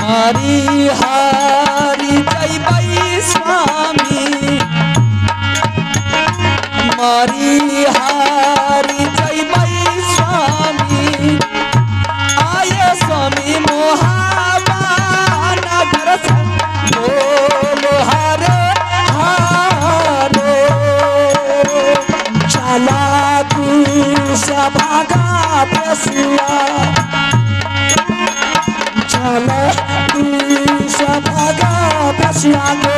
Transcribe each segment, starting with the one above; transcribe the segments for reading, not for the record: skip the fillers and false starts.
मारी हारी जय स्वामी मारी हारी जय स्वामी आये स्वामी मोहाबा नगर बोल हरे हरे चला तू सभागा पेशिया चला तू सभागा पेशिया को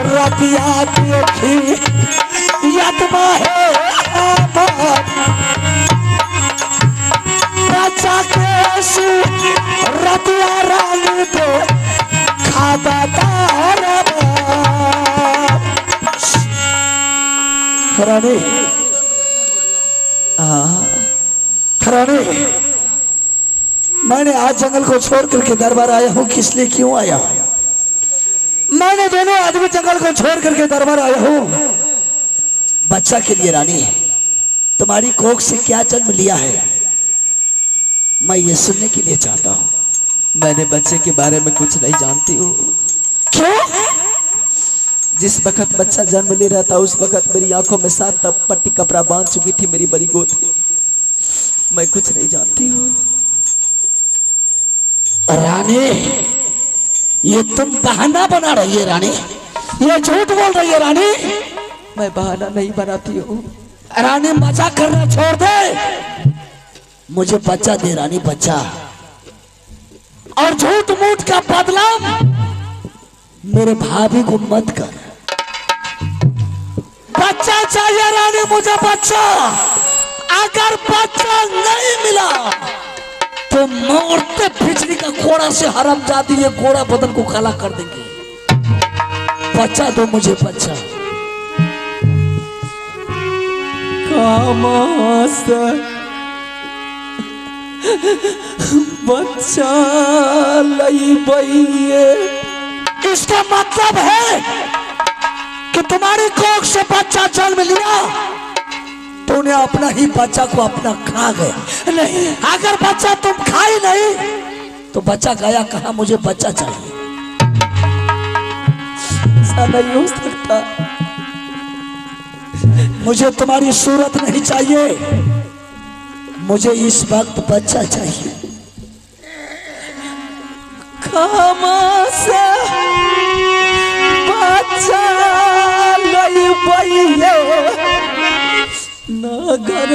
रतिया देखी यत्मा है बच्चा के रतिया रानी को खाता रानी रानी मैंने आज जंगल को छोड़ करके दरबार आया हूँ। किस लिए क्यों आया हूँ? मैंने दोनों आदमी जंगल को छोड़ करके दरबार आया हूँ बच्चा के लिए। रानी तुम्हारी कोख से क्या जन्म लिया है मैं ये सुनने के लिए चाहता हूँ। मैंने बच्चे के बारे में कुछ नहीं जानती हूँ। क्यों? जिस वक्त बच्चा जन्म ले रहा था उस वक्त मेरी आंखों में 7 पट्टी कपड़ा बांध चुकी थी मेरी बड़ी गोद में। मैं कुछ नहीं जानती हूँ। रानी ये तुम बहाना बना रही है रानी, ये झूठ बोल रही है रानी। मैं बहाना नहीं बनाती हूँ। रानी मजाक करना छोड़ दे, मुझे बच्चा दे रानी, बच्चा। और झूठ मूठ का बदला मेरे भाभी को मत कर। बच्चा चाहिए रानी मुझे, बच्चा। अगर बच्चा नहीं मिला तो मारते बिजली का कोड़ा से हरामजादी ये गोरा बदन को काला कर देंगे। बच्चा दो मुझे बच्चा। कहाँ से बच्चा लई बइये? इसका मतलब है कि तुम्हारी कोख से बच्चा जन्म लिया तो उन्हें अपना ही बच्चा को अपना खा गया। नहीं, अगर बच्चा तुम खाई नहीं तो बच्चा गया कहा? मुझे बच्चा चाहिए। ऐसा नहीं हो सकता। मुझे तुम्हारी सूरत नहीं चाहिए, मुझे इस वक्त बच्चा चाहिए। कहाँ से बच्चा लई बइये? नगर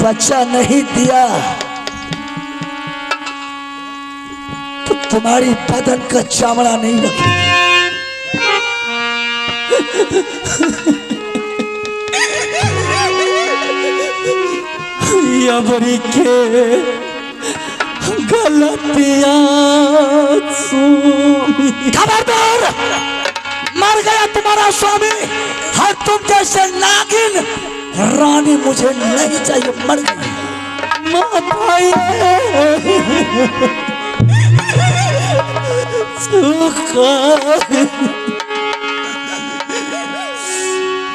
बच्चा नहीं दिया तो तुम्हारी बदन का चमड़ा नहीं रखेगी। अबरी के गलतियां सुनी। खबरदार, मर गया तुम्हारा स्वामी। हर तुम जैसे नागिन रानी मुझे नहीं चाहिए, मर गई।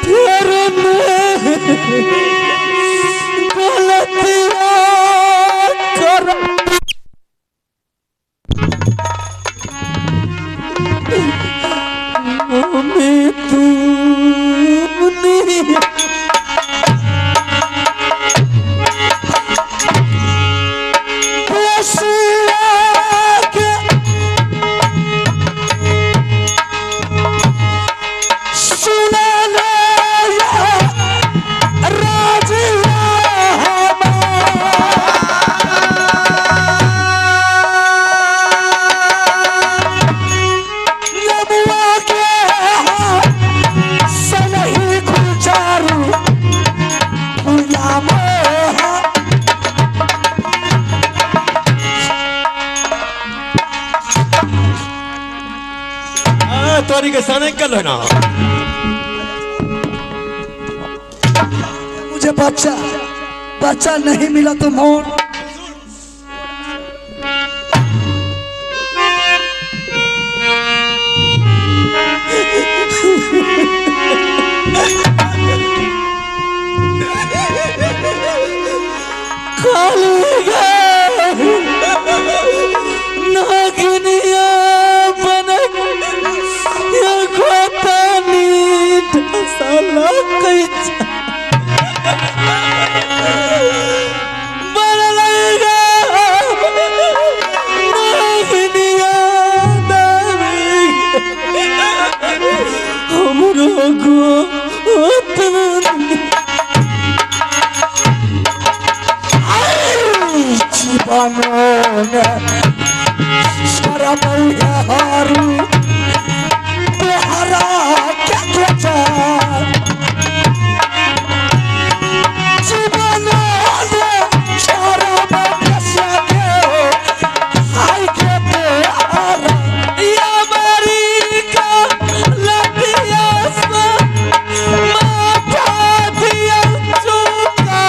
फिर गलतियां कर में तूने तोरी के साने कल है ना। मुझे बच्चा नहीं मिला तो मौत। साला सारा बउया हारू तोहरा के जा जीवन दे सारा बसा के आई के तोहरा या मरी का लटिया सा माथा दिया चुका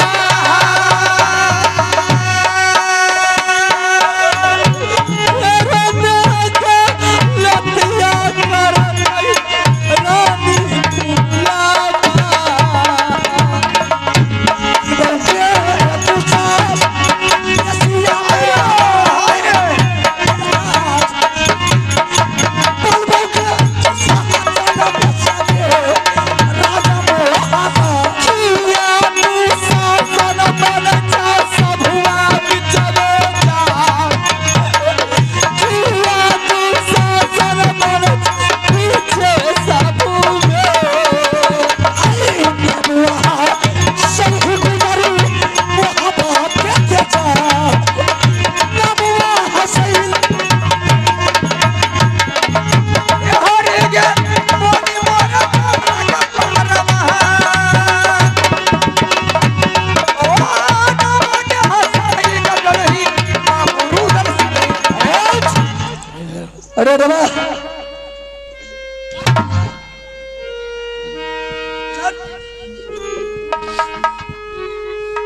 अरे रवा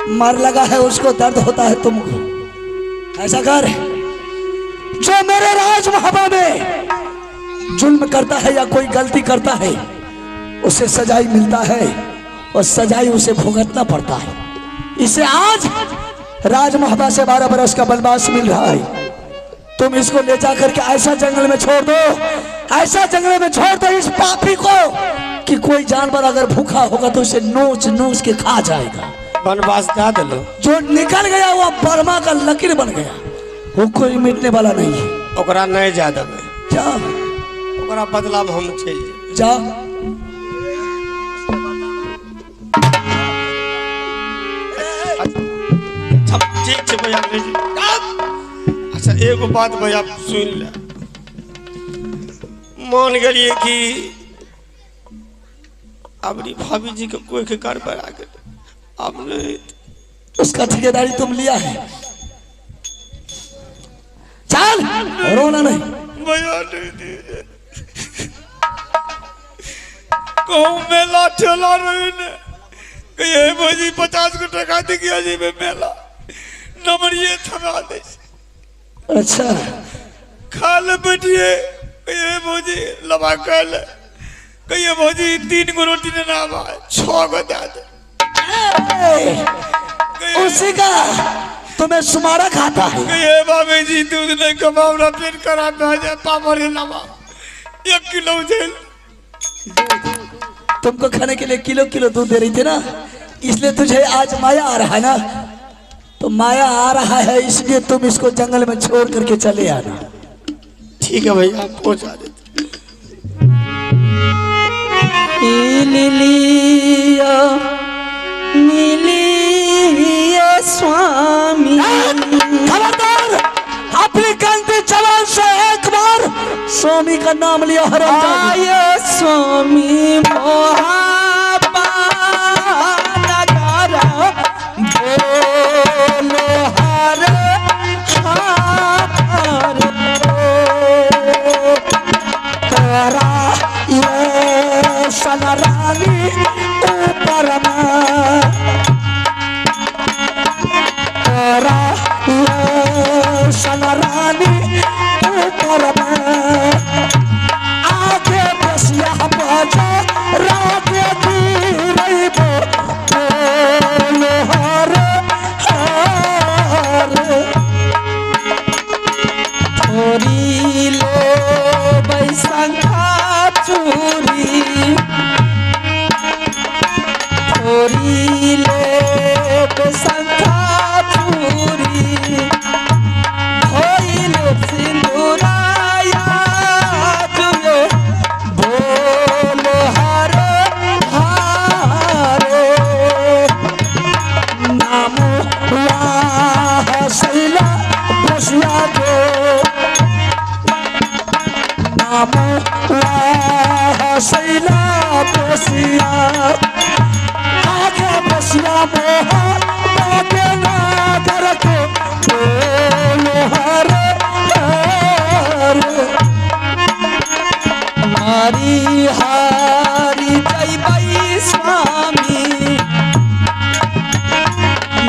मार लगा है उसको दर्द होता है तुमको। ऐसा कर, जो मेरे राज महबा में जुल्म करता है या कोई गलती करता है उसे सजाई मिलता है और सजाई उसे भुगतना पड़ता है। इसे आज राज महबा से 12 बरस का बनवास मिल रहा है। तुम इसको ले जाकर के ऐसा जंगल में छोड़ दो, ऐसा जंगल में छोड़ दो इस पापी को कि कोई जानवर अगर भूखा होगा तो उसे नोच नोच के खा जाएगा। बनवास दा दलो। जो निकल गया वो बर्मा का लकीर बन गया, वो कोई मिटने वाला नहीं है। ओकरा नहीं जा देबे, जा ओकरा बदला में हम चाहिए। जा ठीक है भैया। अच्छा एगो बात भैया सुन ले, मान गए कि अपनी भाभी जी को कोई के घर पर आ गए, अब नहीं उसका ठेकेदारी तुम लिया है। चल रोना नहीं भैया, नहीं दीजिए। कहूँ मेला ठेला रही ने कहे भौजी 50 को टका दे गया जी में मेला नंबरिए थमा दे। अच्छा खा ले बैठिए, कहिए भौजी लबा कर ले, कहिए भौजी 3 गो रोटी ने ना आए 6 गो दे दे। उसी का तुम्हें सुमारा खाता है। कहिए बाबे जी दूध नहीं कमाओ ना पेट खराब ना जाए, पापड़ लबा 1 किलो जेल। तुमको खाने के लिए किलो किलो दूध दे रही थी ना, इसलिए तुझे आज माया आ रहा है ना। तो माया आ रहा है इसलिए तुम इसको जंगल में छोड़ करके चले आना। ठीक है भैया, पहुंचा देते। स्वामी खबरदार, अपनी गलती जवान से एक बार स्वामी का नाम लिया। हराम स्वामी रानी ऊपर रानी ऊपर आगे बसिया बजा राधे बसिया मोहा बाटे ना घर को बोलो हरे हरे मारी हारी जय बाई स्वामी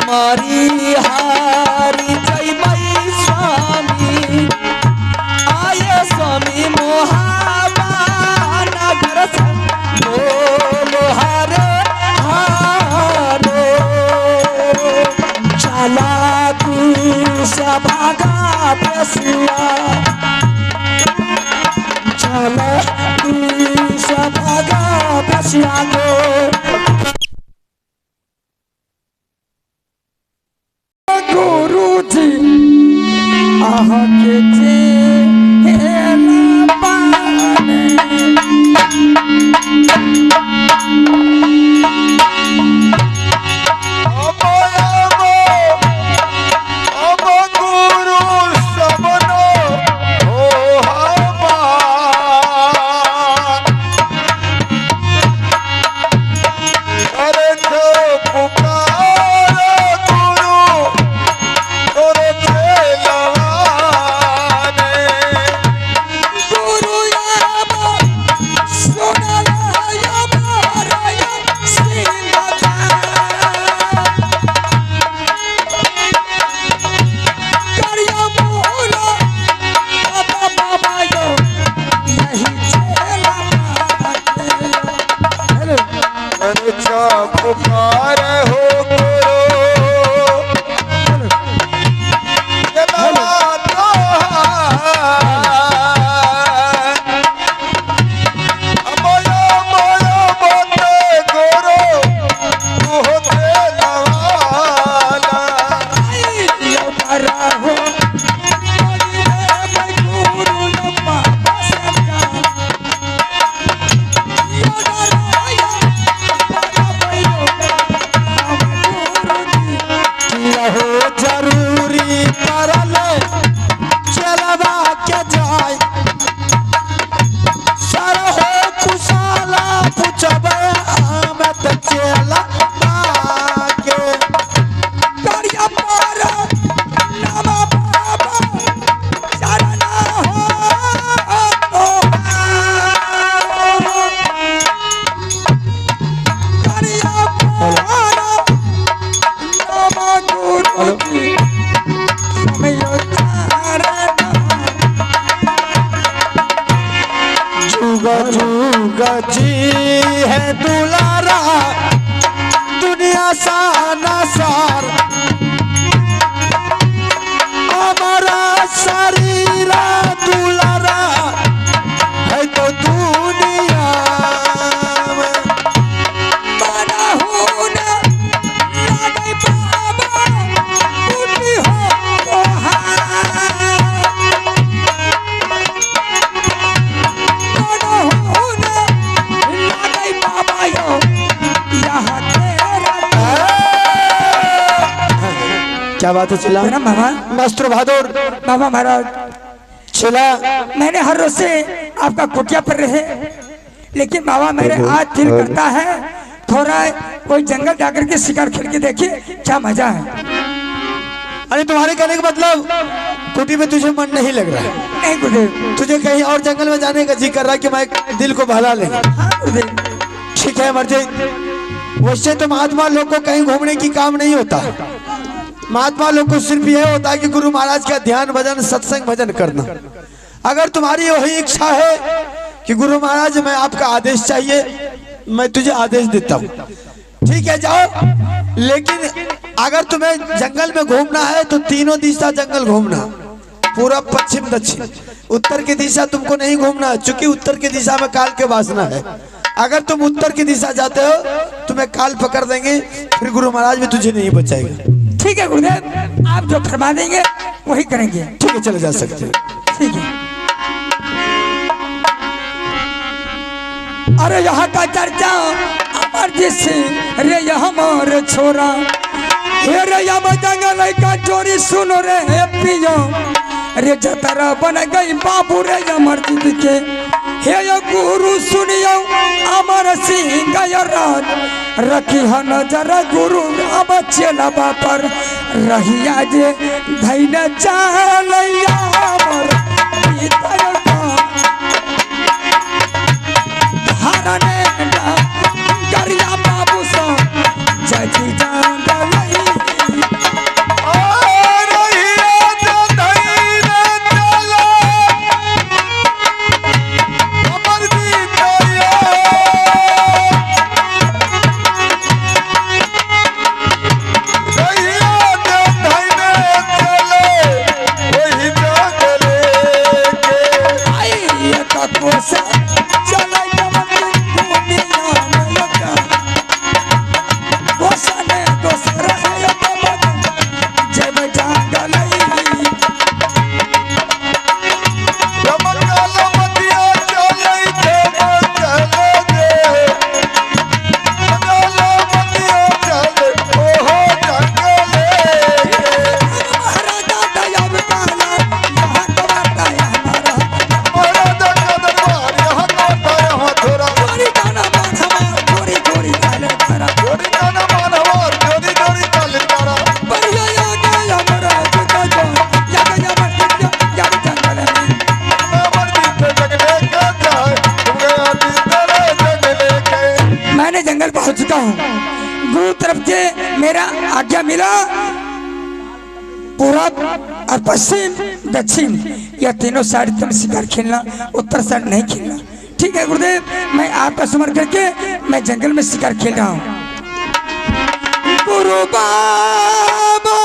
मारी हारी जय बाई स्वामी आये स्वामी मोहाबाना घर से बोलो हरे हरे चला तू सभागा बसिया चला तू सभागा बसिया को गुरुजी आह के चेला पाने गजी है दुलारा दुनिया साना सार हमारा शरीरा दुलारा है तो दुनिया में बना हूँ ना लागे बाबा टूटी हो क्या बात है चिल्ला बाबा मास्टर बहादुर बाबा महाराज चिल्ला मैंने हर रोज से आपका कुटिया पर रहे लेकिन बाबा मेरे आज दिल करता है थोड़ा कोई जंगल जाकर के शिकार खेल के देखिए क्या मजा है। अरे तुम्हारे कहने का मतलब कुटी में तुझे मन नहीं लग रहा है? नहीं गुरुदेव। तुझे कहीं और जंगल में जाने का जी कर रहा है कि मैं दिल को बहला ले। हाँ गुरुदेव। ठीक है मर्जी। वैसे तो महात्मा लोग को कहीं घूमने की काम नहीं होता। महात्मा लोग को सिर्फ यह होता है कि गुरु महाराज का ध्यान भजन सत्संग भजन करना। अगर तुम्हारी वही इच्छा है कि गुरु महाराज मैं आपका आदेश चाहिए, मैं तुझे आदेश देता हूँ, ठीक है जाओ। लेकिन अगर तुम्हें जंगल में घूमना है तो तीनों दिशा जंगल घूमना, पूरा पश्चिम दक्षिण। उत्तर की दिशा तुमको नहीं घूमना है, चूंकि उत्तर की दिशा में काल के वासना है। अगर तुम उत्तर की दिशा जाते हो तुम्हें काल पकड़ देंगे, फिर गुरु महाराज भी तुझे नहीं बचाएगा। ठीक है गुरुदेव, आप जो फरमा देंगे वही करेंगे। ठीक है चले जा सकते हैं। ठीक है। अरे यहाँ का चर्चा अमर जिसे रे यहाँ मोर छोरा, हे रे यहाँ जंगल का चोरी सुनो रे पियो, रे जतरा बन गई बाबू रे अमर जीत के, हे यो गुरु सुनियो अमर सिंह राज, रखी ह नजर गुरु अब चेला पर रहिया जे धैन चालैया हमर भीतर का धारने गरिया बाबू सा जजी जान जंगल पहुंच चुका हूँ। गुरु तरफ से मेरा आज्ञा मिला पूरब और पश्चिम दक्षिण या तीनों साइड तुम शिकार खेलना, उत्तर साइड नहीं खेलना। ठीक है गुरुदेव, मैं आपका समर्पण करके मैं जंगल में शिकार खेल रहा हूँ। गुरु बाबा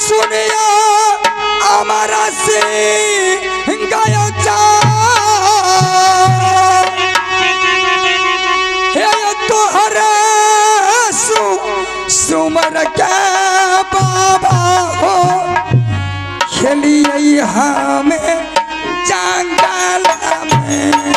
सुनिया हमारा से गाया सुमर के बाबा हो खेलिए हमें जंगल में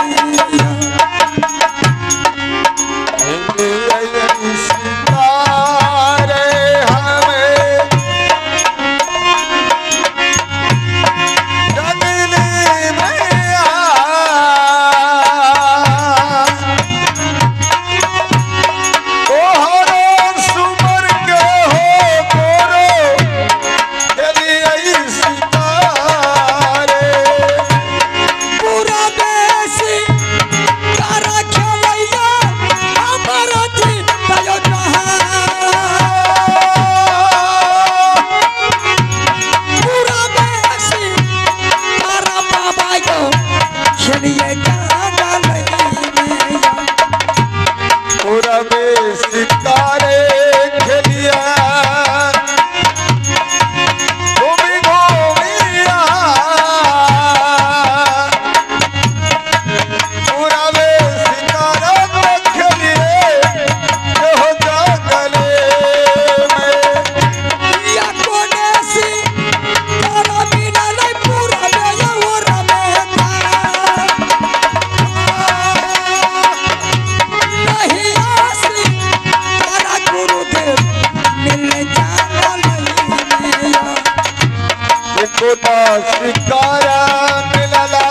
शिकारा मिलला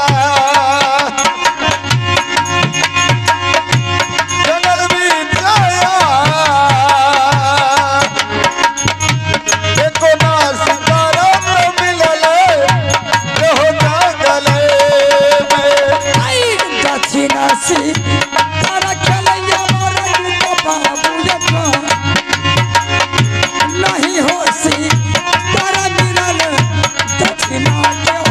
जंगल बीच आया देखो ना शिकारा तो मिलले हो जंगल में आई दक्षिणा सी तारा खेलैया मोरा को बाबू यका नहीं हो सी तारा मिलल दक्षिणा के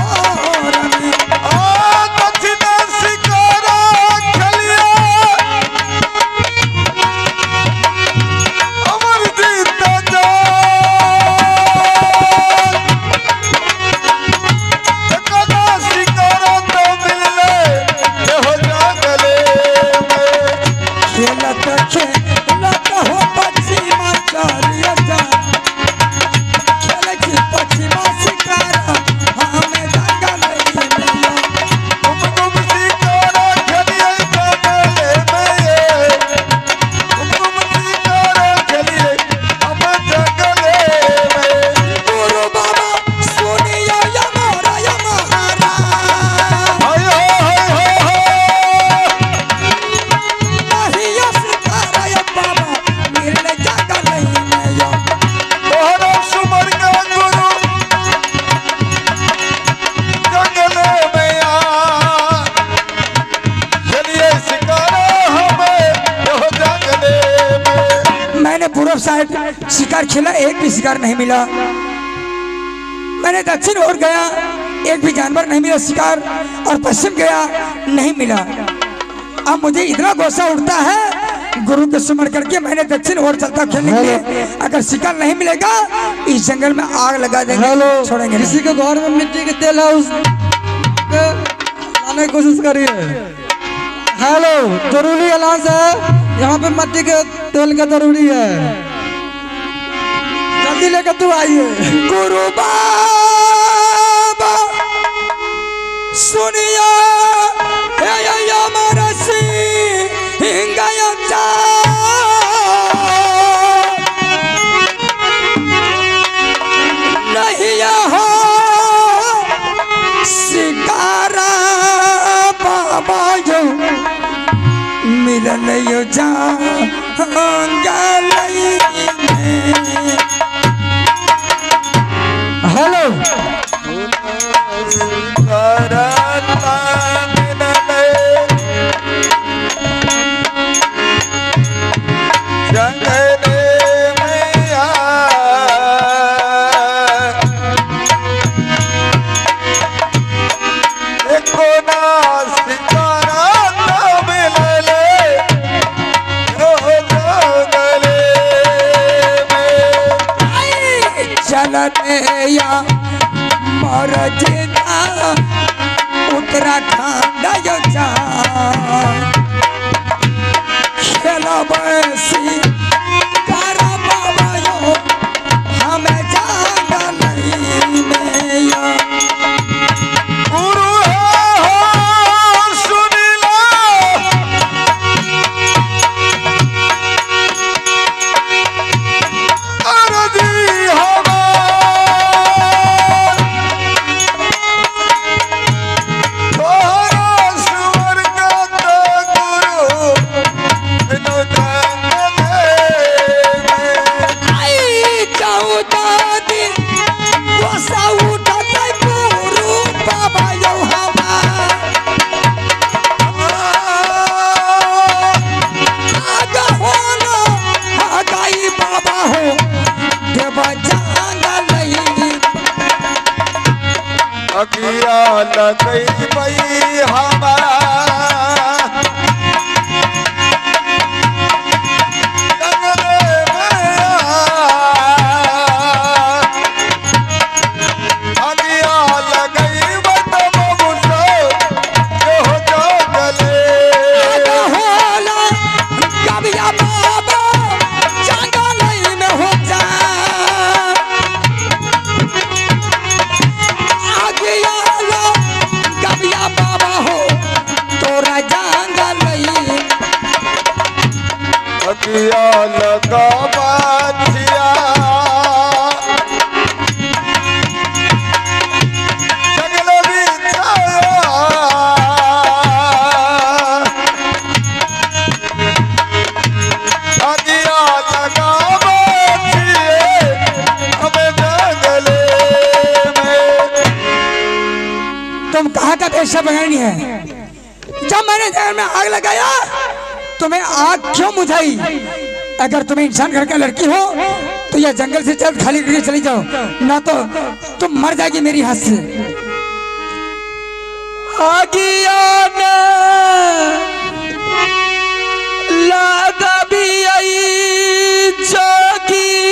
शिकार खेला, एक भी शिकार नहीं मिला। मैंने दक्षिण ओर गया, एक भी जानवर नहीं मिला शिकार, और पश्चिम गया, नहीं मिला। अब मुझे इतना गुस्सा उठता है, गुरु के सुमन करके मैंने दक्षिण ओर चलता खेलने के लिए। अगर शिकार नहीं मिलेगा इस जंगल में आग लगा देंगे, छोड़ेंगे किसी के घर में मिट्टी के तेल हाउस लाने की कोशिश करिए। हेलो, जरूरी ऐलान है, यहाँ पे मिट्टी के तेल का जरूरी है, जल्दी लेकर तू आइए। गुरु बाबा सुनिया नहीं हो शिकारा बाबा जो मिलन यो हेलो, या मर जेता उत्तराखंड यो जा खेलबसी कर बाबा यो हमें जाना नहीं में या गुरु हो सुन लो अरजी अगिया लगई पई हमारा अगिया लगई अगिया लगा बाछिया जंगल बिछाया अगिया लगा बाछिए हमें जंगल में। तुम कहाँ का पेशा बगानी है? जब मैंने जहर में आग लगाया तुम्हें आग क्यों बुझाई? अगर तुम्हें इंसान घर का लड़की हो तो यह जंगल से जल्द खाली करके चली जाओ, ना तो तुम मर जाएगी मेरी हाथ से। आगिया ने लगा भी आई चौकी